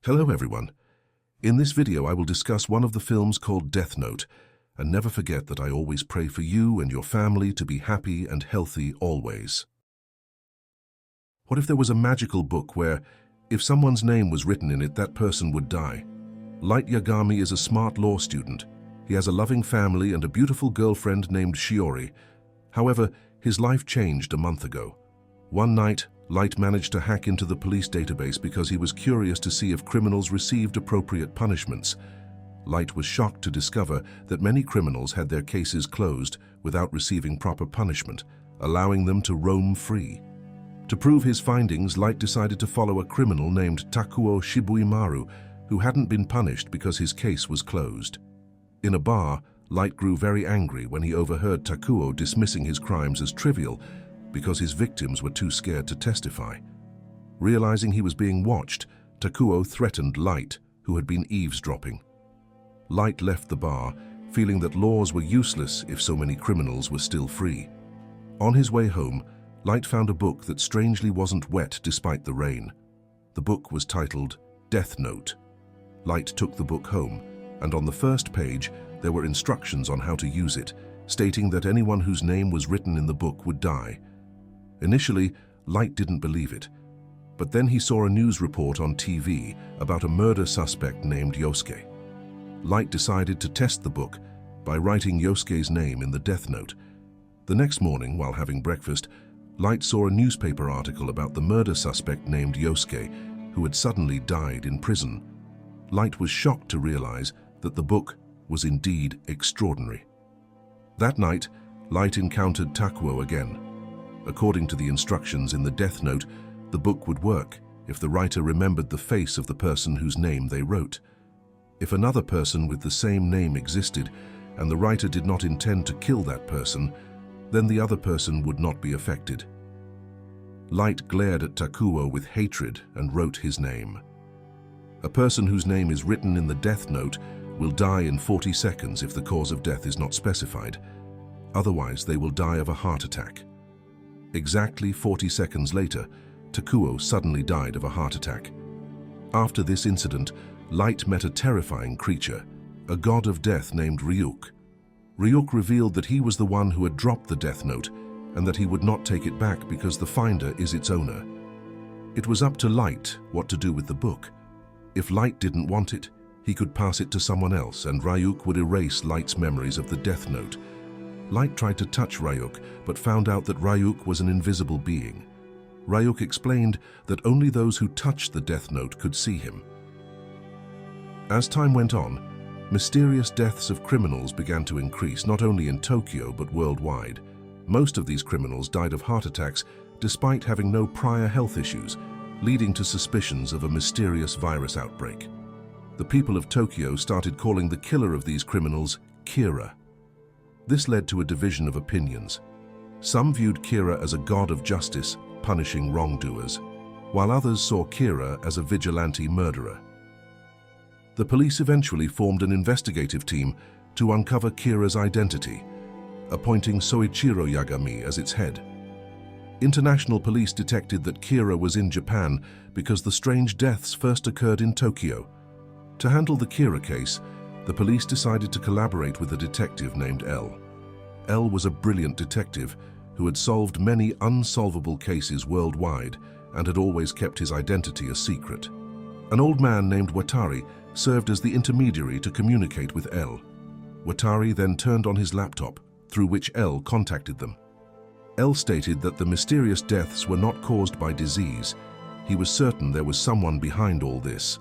Hello everyone. In this video I will discuss one of the films called Death Note, and never forget that I always pray for you and your family to be happy and healthy always. What if there was a magical book where, if someone's name was written in it, that person would die? Light Yagami is a smart law student. He has a loving family and a beautiful girlfriend named Shiori. However, his life changed a month ago. One night, Light managed to hack into the police database because he was curious to see if criminals received appropriate punishments. Light was shocked to discover that many criminals had their cases closed without receiving proper punishment, allowing them to roam free. To prove his findings, Light decided to follow a criminal named Takuo Shibuimaru, who hadn't been punished because his case was closed. In a bar, Light grew very angry when he overheard Takuo dismissing his crimes as trivial because his victims were too scared to testify. Realizing he was being watched, Takuo threatened Light, who had been eavesdropping. Light left the bar, feeling that laws were useless if so many criminals were still free. On his way home, Light found a book that strangely wasn't wet despite the rain. The book was titled Death Note. Light took the book home, and on the first page there were instructions on how to use it, stating that anyone whose name was written in the book would die. Initially, Light didn't believe it, but then he saw a news report on TV about a murder suspect named Yosuke. Light decided to test the book by writing Yosuke's name in the Death Note. The next morning, while having breakfast, Light saw a newspaper article about the murder suspect named Yosuke, who had suddenly died in prison. Light was shocked to realize that the book was indeed extraordinary. That night, Light encountered Takuo again. According to the instructions in the Death Note, the book would work if the writer remembered the face of the person whose name they wrote. If another person with the same name existed and the writer did not intend to kill that person, then the other person would not be affected. Light glared at Takuo with hatred and wrote his name. A person whose name is written in the Death Note will die in 40 seconds if the cause of death is not specified. Otherwise, they will die of a heart attack. Exactly 40 seconds later, Takuo suddenly died of a heart attack. After this incident, Light met a terrifying creature, a god of death named Ryuk. Ryuk revealed that he was the one who had dropped the Death Note and that he would not take it back because the finder is its owner. It was up to Light what to do with the book. If Light didn't want it, he could pass it to someone else and Ryuk would erase Light's memories of the Death Note. Light tried to touch Ryuk, but found out that Ryuk was an invisible being. Ryuk explained that only those who touched the Death Note could see him. As time went on, mysterious deaths of criminals began to increase, not only in Tokyo but worldwide. Most of these criminals died of heart attacks despite having no prior health issues, leading to suspicions of a mysterious virus outbreak. The people of Tokyo started calling the killer of these criminals Kira. This led to a division of opinions. Some viewed Kira as a god of justice, punishing wrongdoers, while others saw Kira as a vigilante murderer. The police eventually formed an investigative team to uncover Kira's identity, appointing Soichiro Yagami as its head. International police detected that Kira was in Japan because the strange deaths first occurred in Tokyo. To handle the Kira case, the police decided to collaborate with a detective named L. L was a brilliant detective who had solved many unsolvable cases worldwide and had always kept his identity a secret. An old man named Watari served as the intermediary to communicate with L. Watari then turned on his laptop, through which L contacted them. L stated that the mysterious deaths were not caused by disease. He was certain there was someone behind all this.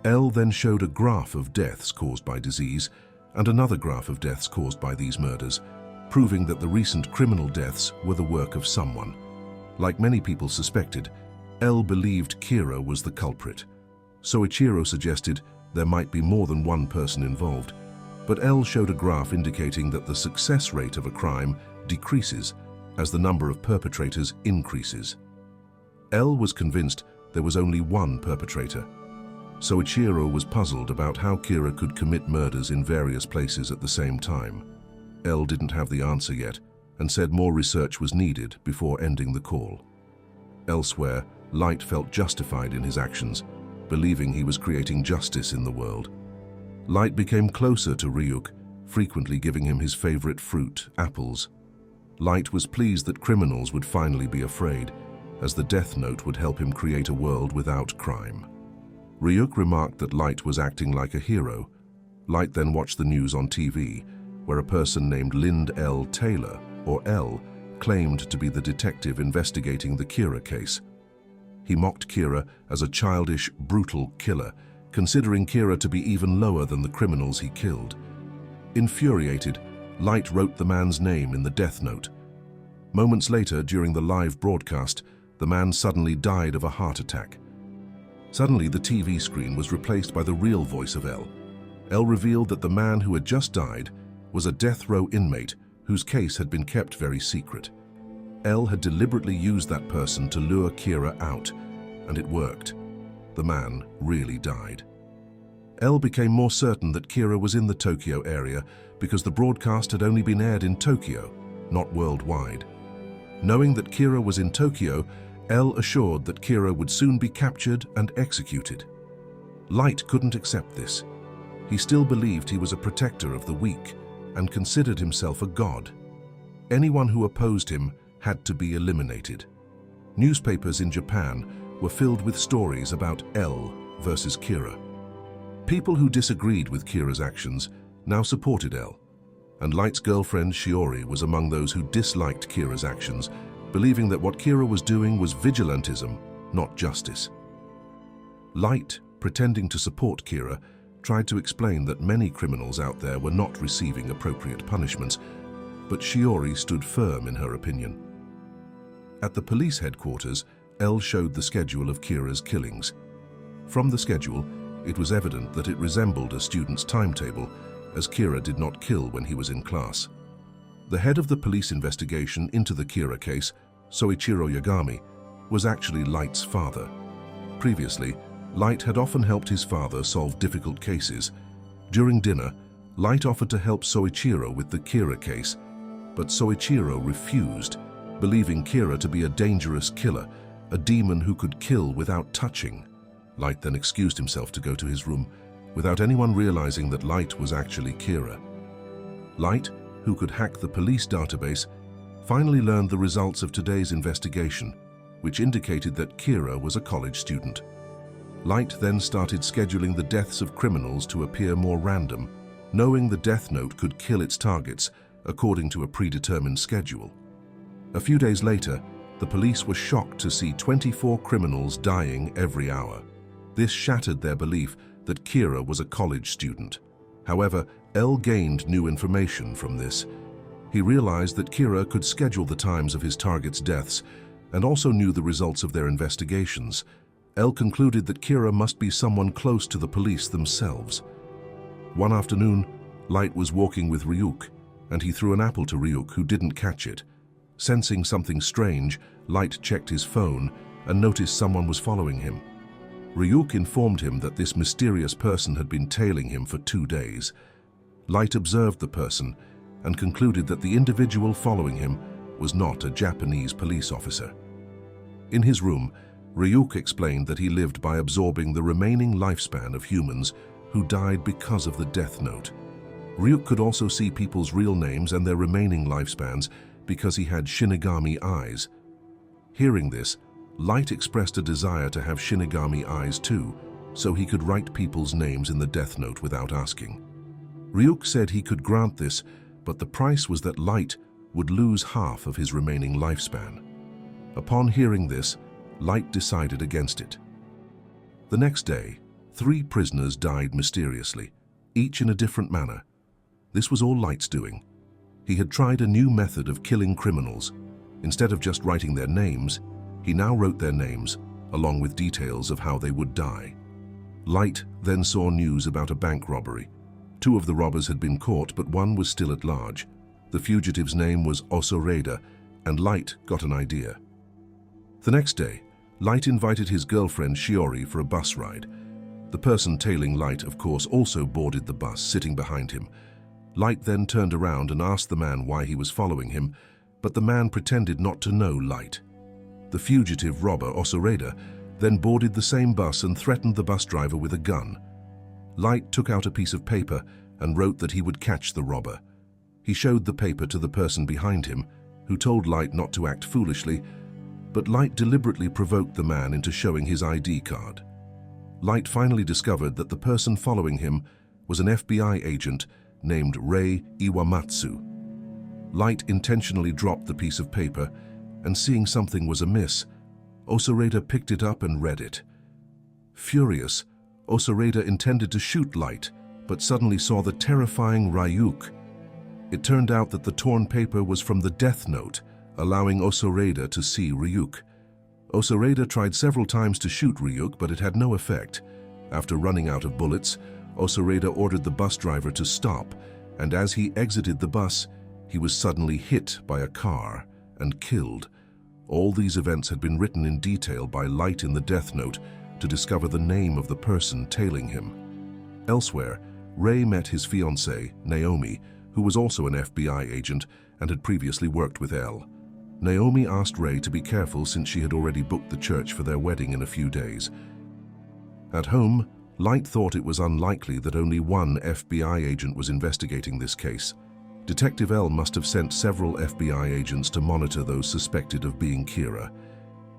L then showed a graph of deaths caused by disease and another graph of deaths caused by these murders, proving that the recent criminal deaths were the work of someone. Like many people suspected, L believed Kira was the culprit. Soichiro suggested there might be more than one person involved, but L showed a graph indicating that the success rate of a crime decreases as the number of perpetrators increases. L was convinced there was only one perpetrator. Soichiro was puzzled about how Kira could commit murders in various places at the same time. L didn't have the answer yet and said more research was needed before ending the call. Elsewhere, Light felt justified in his actions. believing he was creating justice in the world. Light became closer to Ryuk, frequently giving him his favorite fruit, apples. Light was pleased that criminals would finally be afraid, as the Death Note would help him create a world without crime. Ryuk remarked that Light was acting like a hero. Light then watched the news on TV, where a person named Lind L. Taylor, or L, claimed to be the detective investigating the Kira case. He mocked Kira as a childish, brutal killer, considering Kira to be even lower than the criminals he killed. Infuriated, Light wrote the man's name in the Death Note. Moments later, during the live broadcast, the man suddenly died of a heart attack. Suddenly, the TV screen was replaced by the real voice of L. L revealed that the man who had just died was a death row inmate whose case had been kept very secret. L had deliberately used that person to lure Kira out, and it worked. The man really died. L became more certain that Kira was in the Tokyo area because the broadcast had only been aired in Tokyo, not worldwide. Knowing that Kira was in Tokyo, L assured that Kira would soon be captured and executed. Light couldn't accept this. He still believed he was a protector of the weak and considered himself a god. Anyone who opposed him had to be eliminated. Newspapers in Japan were filled with stories about L versus Kira. People who disagreed with Kira's actions now supported L, and Light's girlfriend Shiori was among those who disliked Kira's actions, believing that what Kira was doing was vigilantism, not justice. Light, pretending to support Kira, tried to explain that many criminals out there were not receiving appropriate punishments, but Shiori stood firm in her opinion. At the police headquarters, L showed the schedule of Kira's killings. From the schedule, it was evident that it resembled a student's timetable, as Kira did not kill when he was in class. The head of the police investigation into the Kira case, Soichiro Yagami, was actually Light's father. Previously, Light had often helped his father solve difficult cases. During dinner, Light offered to help Soichiro with the Kira case, but Soichiro refused, believing Kira to be a dangerous killer, a demon who could kill without touching. Light then excused himself to go to his room, without anyone realizing that Light was actually Kira. Light, who could hack the police database, finally learned the results of today's investigation, which indicated that Kira was a college student. Light then started scheduling the deaths of criminals to appear more random, knowing the Death Note could kill its targets according to a predetermined schedule. A few days later, the police were shocked to see 24 criminals dying every hour. This shattered their belief that Kira was a college student. However, L gained new information from this. He realized that Kira could schedule the times of his targets' deaths and also knew the results of their investigations. L concluded that Kira must be someone close to the police themselves. One afternoon, Light was walking with Ryuk, and he threw an apple to Ryuk, who didn't catch it. Sensing something strange, Light checked his phone and noticed someone was following him. Ryuk informed him that this mysterious person had been tailing him for 2 days. Light observed the person and concluded that the individual following him was not a Japanese police officer. In his room, Ryuk explained that he lived by absorbing the remaining lifespan of humans who died because of the Death Note. Ryuk could also see people's real names and their remaining lifespans because he had Shinigami eyes. Hearing this, Light expressed a desire to have Shinigami eyes too, so he could write people's names in the Death Note without asking. Ryuk said he could grant this, but the price was that Light would lose half of his remaining lifespan. Upon hearing this, Light decided against it. The next day, 3 prisoners died mysteriously, each in a different manner. This was all Light's doing. He had tried a new method of killing criminals. Instead of just writing their names, he now wrote their names, along with details of how they would die. Light then saw news about a bank robbery. 2 of the robbers had been caught, but one was still at large. The fugitive's name was Osoreda, and Light got an idea. The next day, Light invited his girlfriend Shiori for a bus ride. The person tailing Light, of course, also boarded the bus, sitting behind him. Light then turned around and asked the man why he was following him, but the man pretended not to know Light. The fugitive robber, Osoreda, then boarded the same bus and threatened the bus driver with a gun. Light took out a piece of paper and wrote that he would catch the robber. He showed the paper to the person behind him, who told Light not to act foolishly, but Light deliberately provoked the man into showing his ID card. Light finally discovered that the person following him was an FBI agent named Rei Iwamatsu. Light intentionally dropped the piece of paper, and seeing something was amiss, Osoreda picked it up and read it. Furious, Osoreda intended to shoot Light, but suddenly saw the terrifying Ryuk. It turned out that the torn paper was from the Death Note, allowing Osoreda to see Ryuk. Osoreda tried several times to shoot Ryuk, but it had no effect. After running out of bullets, Osoreda ordered the bus driver to stop, and as he exited the bus, he was suddenly hit by a car and killed. All these events had been written in detail by Light in the Death Note to discover the name of the person tailing him. Elsewhere, Rei met his fiancée, Naomi, who was also an FBI agent and had previously worked with L. Naomi asked Rei to be careful since she had already booked the church for their wedding in a few days. At home, Light thought it was unlikely that only one FBI agent was investigating this case. Detective L must have sent several FBI agents to monitor those suspected of being Kira.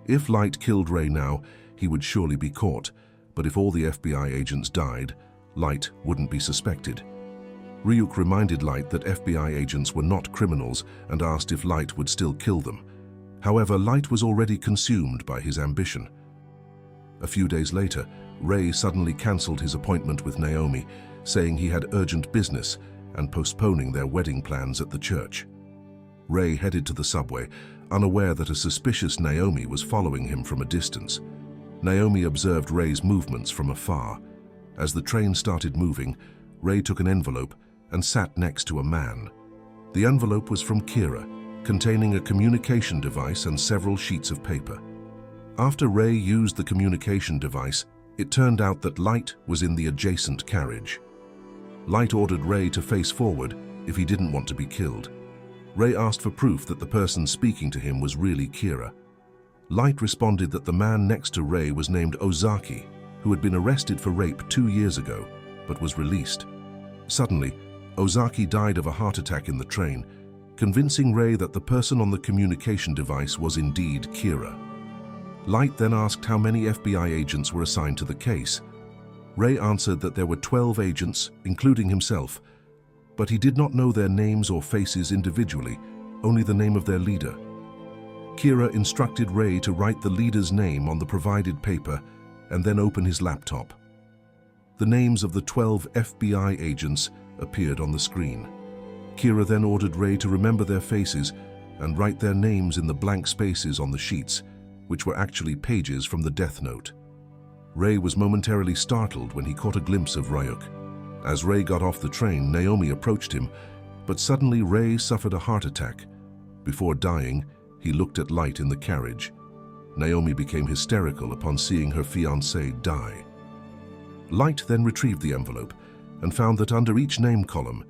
If Light killed Rei now, he would surely be caught, but if all the FBI agents died, Light wouldn't be suspected. Ryuk reminded Light that FBI agents were not criminals and asked if Light would still kill them. However, Light was already consumed by his ambition. A few days later, Rei suddenly cancelled his appointment with Naomi, saying he had urgent business and postponing their wedding plans at the church. Rei headed to the subway, unaware that a suspicious Naomi was following him from a distance. Naomi observed Rei's movements from afar. As the train started moving, Rei took an envelope and sat next to a man. The envelope was from Kira, containing a communication device and several sheets of paper. After Rei used the communication device, it turned out that Light was in the adjacent carriage. Light ordered Rei to face forward if he didn't want to be killed. Rei asked for proof that the person speaking to him was really Kira. Light responded that the man next to Rei was named Ozaki, who had been arrested for rape 2 years ago, but was released. Suddenly, Ozaki died of a heart attack in the train, convincing Rei that the person on the communication device was indeed Kira. Light then asked how many FBI agents were assigned to the case. Rei answered that there were 12 agents, including himself, but he did not know their names or faces individually, only the name of their leader. Kira instructed Rei to write the leader's name on the provided paper and then open his laptop. The names of the 12 FBI agents appeared on the screen. Kira then ordered Rei to remember their faces and write their names in the blank spaces on the sheets, which were actually pages from the Death Note. Rei was momentarily startled when he caught a glimpse of Ryuk. As Rei got off the train, Naomi approached him, but suddenly Rei suffered a heart attack. Before dying, he looked at Light in the carriage. Naomi became hysterical upon seeing her fiancé die. Light then retrieved the envelope and found that under each name column,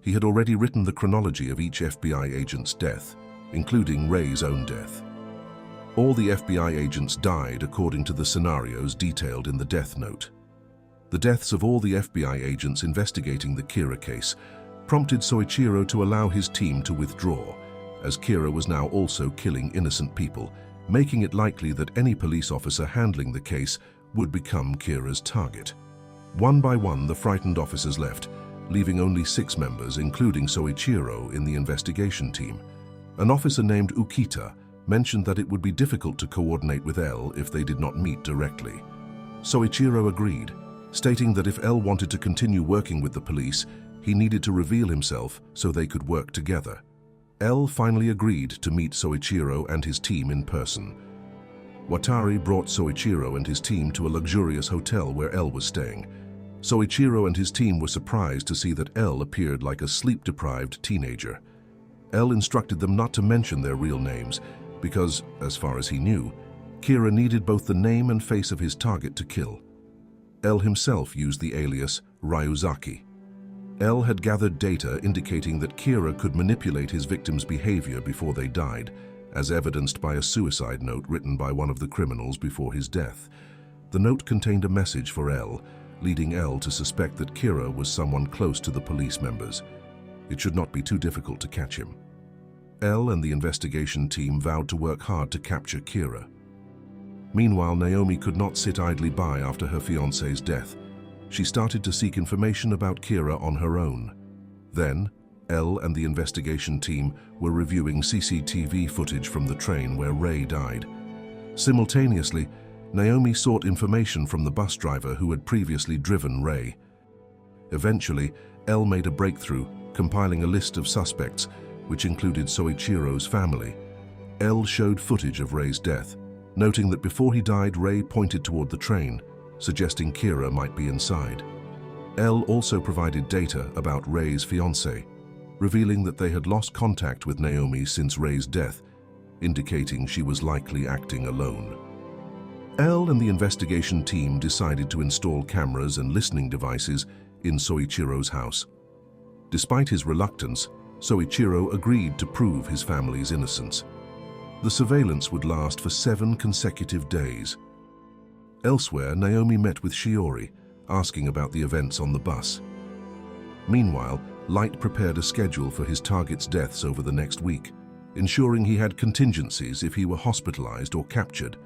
he had already written the chronology of each FBI agent's death, including Rei's own death. All the FBI agents died according to the scenarios detailed in the Death Note. The deaths of all the FBI agents investigating the Kira case prompted Soichiro to allow his team to withdraw, as Kira was now also killing innocent people, making it likely that any police officer handling the case would become Kira's target. One by one, the frightened officers left, leaving only 6 members, including Soichiro, in the investigation team. An officer named Ukita mentioned that it would be difficult to coordinate with L if they did not meet directly. Soichiro agreed, stating that if L wanted to continue working with the police, he needed to reveal himself so they could work together. L finally agreed to meet Soichiro and his team in person. Watari brought Soichiro and his team to a luxurious hotel where L was staying. Soichiro and his team were surprised to see that L appeared like a sleep-deprived teenager. L instructed them not to mention their real names because, as far as he knew, Kira needed both the name and face of his target to kill. L himself used the alias Ryuzaki. L had gathered data indicating that Kira could manipulate his victims' behavior before they died, as evidenced by a suicide note written by one of the criminals before his death. The note contained a message for Elle, leading Elle to suspect that Kira was someone close to the police members. It should not be too difficult to catch him. Elle and the investigation team vowed to work hard to capture Kira. Meanwhile, Naomi could not sit idly by after her fiancé's death. She started to seek information about Kira on her own. Then, Elle and the investigation team were reviewing CCTV footage from the train where Ray died. Simultaneously, Naomi sought information from the bus driver who had previously driven Ray. Eventually, Elle made a breakthrough, compiling a list of suspects, which included Soichiro's family. Elle showed footage of Ray's death, noting that before he died, Ray pointed toward the train, suggesting Kira might be inside. Elle also provided data about Ray's fiancée, revealing that they had lost contact with Naomi since Ray's death, indicating she was likely acting alone. Elle and the investigation team decided to install cameras and listening devices in Soichiro's house. Despite his reluctance, Soichiro agreed to prove his family's innocence. The surveillance would last for 7 consecutive days. Elsewhere, Naomi met with Shiori, asking about the events on the bus. Meanwhile, Light prepared a schedule for his target's deaths over the next week, ensuring he had contingencies if he were hospitalized or captured.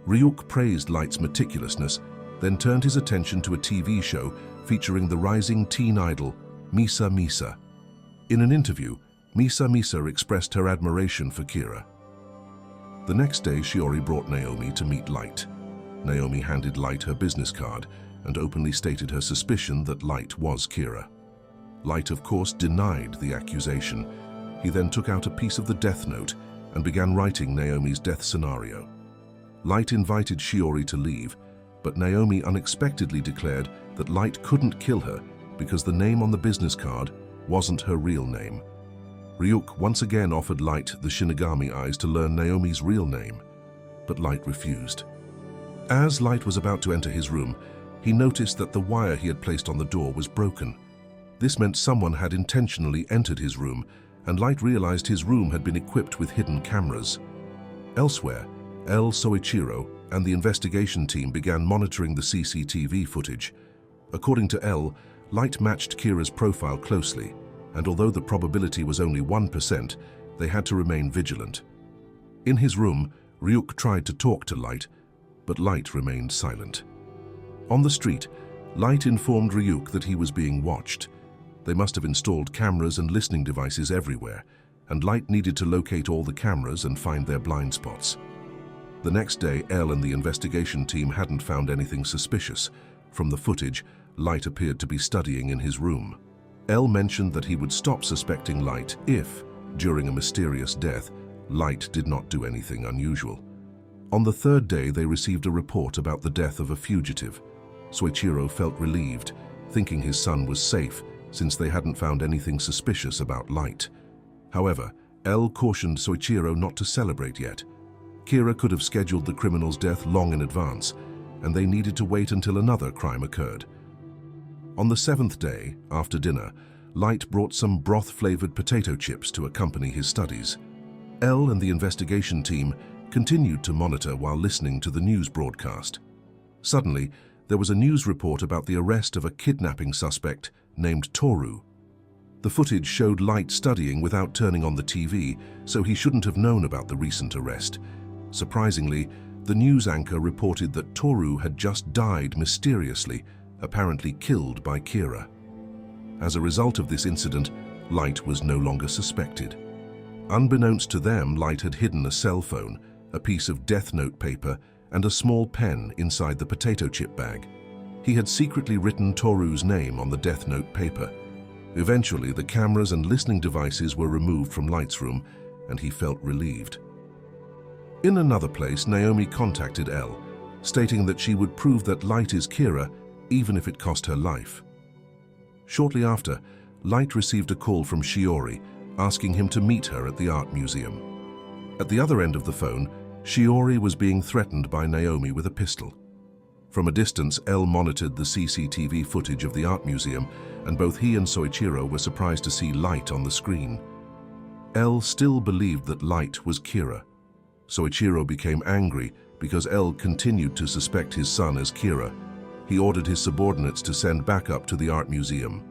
Ryuk praised Light's meticulousness, then turned his attention to a TV show featuring the rising teen idol, Misa Misa. In an interview, Misa Misa expressed her admiration for Kira. The next day, Shiori brought Naomi to meet Light. Naomi handed Light her business card and openly stated her suspicion that Light was Kira. Light, of course, denied the accusation. He then took out a piece of the death note and began writing Naomi's death scenario. Light invited Shiori to leave, but Naomi unexpectedly declared that Light couldn't kill her because the name on the business card wasn't her real name. Ryuk once again offered Light the Shinigami eyes to learn Naomi's real name, but Light refused. As Light was about to enter his room, he noticed that the wire he had placed on the door was broken. This meant someone had intentionally entered his room, and Light realized his room had been equipped with hidden cameras. Elsewhere, Elle, Soichiro, and the investigation team began monitoring the CCTV footage. According to Elle, Light matched Kira's profile closely, and although the probability was only 1%, they had to remain vigilant. In his room, Ryuk tried to talk to Light, but Light remained silent. On the street, Light informed Ryuk that he was being watched. They must have installed cameras and listening devices everywhere, and Light needed to locate all the cameras and find their blind spots. The next day, Elle and the investigation team hadn't found anything suspicious. From the footage, Light appeared to be studying in his room. Elle mentioned that he would stop suspecting Light if, during a mysterious death, Light did not do anything unusual. On the 3rd day, they received a report about the death of a fugitive. Soichiro felt relieved, thinking his son was safe since they hadn't found anything suspicious about Light. However, Elle cautioned Soichiro not to celebrate yet. Kira could have scheduled the criminal's death long in advance, and they needed to wait until another crime occurred. On the 7th day, after dinner, Light brought some broth-flavored potato chips to accompany his studies. Elle and the investigation team continued to monitor while listening to the news broadcast. Suddenly, there was a news report about the arrest of a kidnapping suspect named Toru. The footage showed Light studying without turning on the TV, so he shouldn't have known about the recent arrest. Surprisingly, the news anchor reported that Toru had just died mysteriously, apparently killed by Kira. As a result of this incident, Light was no longer suspected. Unbeknownst to them, Light had hidden a cell phone, a piece of Death Note paper, and a small pen inside the potato chip bag. He had secretly written Toru's name on the Death Note paper. Eventually, the cameras and listening devices were removed from Light's room, and he felt relieved. In another place, Naomi contacted Elle, stating that she would prove that Light is Kira, even if it cost her life. Shortly after, Light received a call from Shiori, asking him to meet her at the art museum. At the other end of the phone, Shiori was being threatened by Naomi with a pistol. From a distance, Elle monitored the CCTV footage of the art museum, and both he and Soichiro were surprised to see Light on the screen. L still believed that Light was Kira. Soichiro became angry because L continued to suspect his son as Kira. He ordered his subordinates to send backup to the art museum.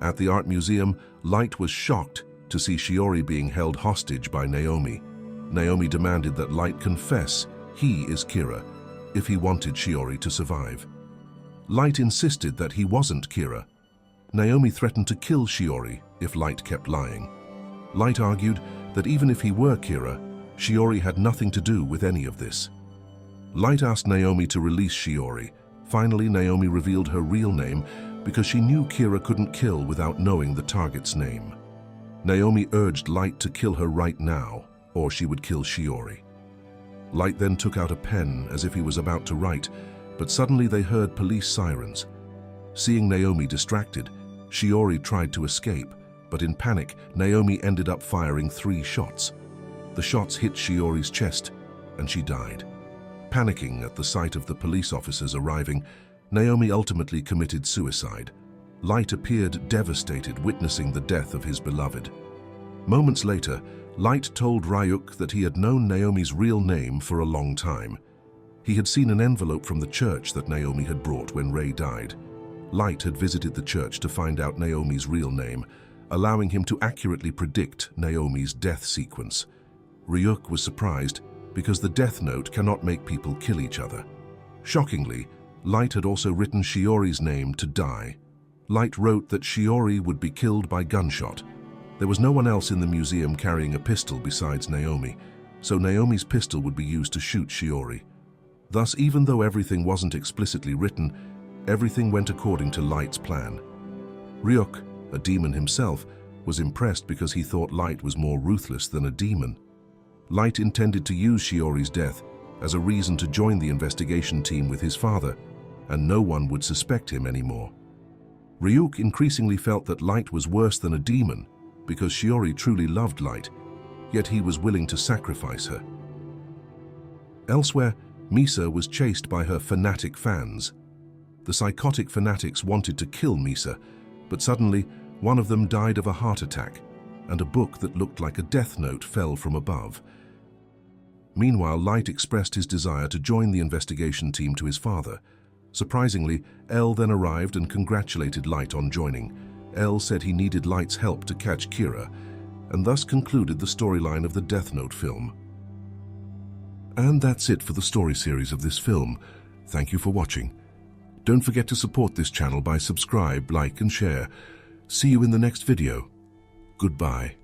At the art museum, Light was shocked to see Shiori being held hostage by Naomi. Naomi demanded that Light confess he is Kira if he wanted Shiori to survive. Light insisted that he wasn't Kira. Naomi threatened to kill Shiori if Light kept lying. Light argued that even if he were Kira, Shiori had nothing to do with any of this. Light asked Naomi to release Shiori. Finally, Naomi revealed her real name because she knew Kira couldn't kill without knowing the target's name. Naomi urged Light to kill her right now, or she would kill Shiori. Light then took out a pen as if he was about to write, but suddenly they heard police sirens. Seeing Naomi distracted, Shiori tried to escape, but in panic, Naomi ended up firing 3 shots. The shots hit Shiori's chest, and she died. Panicking at the sight of the police officers arriving, Naomi ultimately committed suicide. Light appeared devastated witnessing the death of his beloved. Moments later, Light told Ryuk that he had known Naomi's real name for a long time. He had seen an envelope from the church that Naomi had brought when Rei died. Light had visited the church to find out Naomi's real name, allowing him to accurately predict Naomi's death sequence. Ryuk was surprised because the death note cannot make people kill each other. Shockingly, Light had also written Shiori's name to die. Light wrote that Shiori would be killed by gunshot. There was no one else in the museum carrying a pistol besides Naomi, so Naomi's pistol would be used to shoot Shiori. Thus, even though everything wasn't explicitly written, everything went according to Light's plan. Ryuk, a demon himself, was impressed because he thought Light was more ruthless than a demon. Light intended to use Shiori's death as a reason to join the investigation team with his father, and no one would suspect him anymore. Ryuk increasingly felt that Light was worse than a demon because Shiori truly loved Light, yet he was willing to sacrifice her. Elsewhere, Misa was chased by her fanatic fans. The psychotic fanatics wanted to kill Misa, but suddenly one of them died of a heart attack, and a book that looked like a death note fell from above. Meanwhile, Light expressed his desire to join the investigation team to his father. Surprisingly, L then arrived and congratulated Light on joining. L said he needed Light's help to catch Kira, and thus concluded the storyline of the Death Note film. And that's it for the story series of this film. Thank you for watching. Don't forget to support this channel by subscribe, like and share. See you in the next video. Goodbye.